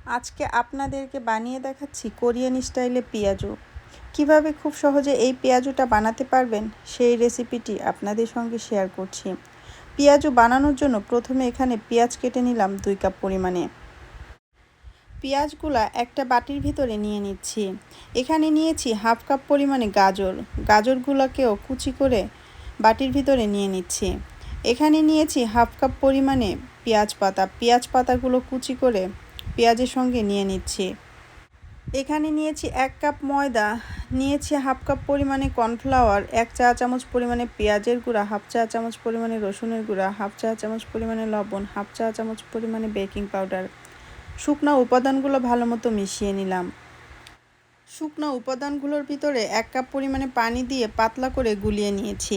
আজকে আপনাদেরকে বানিয়ে দেখাচ্ছি কোরিয়ান স্টাইলে পেঁয়াজু। কিভাবে খুব সহজে এই পেঁয়াজুটা বানাতে পারবেন সেই রেসিপিটি আপনাদের সঙ্গে শেয়ার করছি। পেঁয়াজু বানানোর জন্য প্রথমে এখানে পেঁয়াজ কেটে নিলাম 2 কাপ পরিমাণে। পেঁয়াজগুলা একটা বাটির ভিতরে নিয়ে নিচ্ছি। এখানে নিয়েছি হাফ কাপ পরিমাণে গাজর। গাজরগুলোকেও কুচি করে বাটির ভিতরে নিয়ে নিচ্ছি। এখানে নিয়েছি হাফ কাপ পরিমাণে পেঁয়াজ পাতা। পেঁয়াজ পাতাগুলো কুচি করে পেঁয়াজের সঙ্গে নিয়ে নিচ্ছি। এখানে নিয়েছি 1 কাপ ময়দা, নিয়েছি হাফ কাপ পরিমাণে কর্নফ্লাওয়ার, 1 চা চামচ পরিমাণে পেঁয়াজের গুঁড়া, হাফ চা চামচ পরিমাণে রসুনের গুঁড়া, হাফ চা চামচ পরিমাণে লবণ, হাফ চা চামচ পরিমাণে বেকিং পাউডার। শুকনো উপাদানগুলো ভালো মতো মিশিয়ে নিলাম। শুকনো উপাদানগুলোর ভিতরে 1 কাপ পরিমাণে পানি দিয়ে পাতলা করে গুলিয়ে নিয়েছি।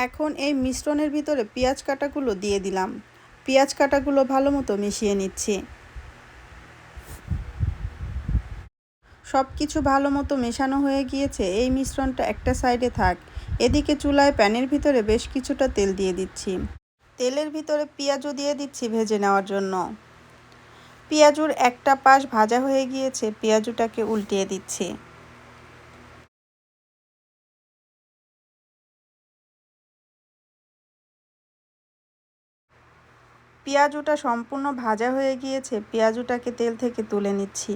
এখন এই মিশ্রণের ভিতরে পেঁয়াজ কাটাগুলো দিয়ে দিলাম। পেঁয়াজ কাটাগুলো ভালো মতো মিশিয়ে নিচ্ছি। সব কিছু ভালো মতো মেশানো হয়ে গিয়েছে। এই মিশ্রণটা একটা সাইডে থাক। এদিকে চুলায় প্যানের ভিতরে বেশ কিছুটা তেল দিয়ে দিচ্ছি। তেলের ভিতরে পেঁয়াজও দিয়ে দিচ্ছি ভেজে নেওয়ার জন্য। পেঁয়াজুর একটা পাশ ভাজা হয়ে গিয়েছে, পেঁয়াজুটাকে উল্টিয়ে দিচ্ছি। পেঁয়াজুটা সম্পূর্ণ ভাজা হয়ে গিয়েছে, পেঁয়াজুটাকে তেল থেকে তুলে নিচ্ছি।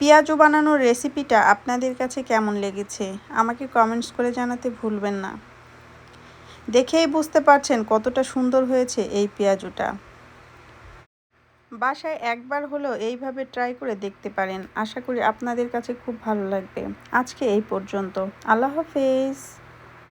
পেঁয়াজু বানানোর রেসিপিটা আপনাদের কাছে কেমন লেগেছে আমাকে কমেন্টস করে জানাতে ভুলবেন না। দেখেই বুঝতে পারছেন কতটা সুন্দর হয়েছে এই পেঁয়াজুটা। বাসায় একবার হলেও এইভাবে ট্রাই করে দেখতে পারেন। আশা করি আপনাদের কাছে খুব ভালো লাগবে। আজকে এই পর্যন্ত। আল্লাহ হাফেজ।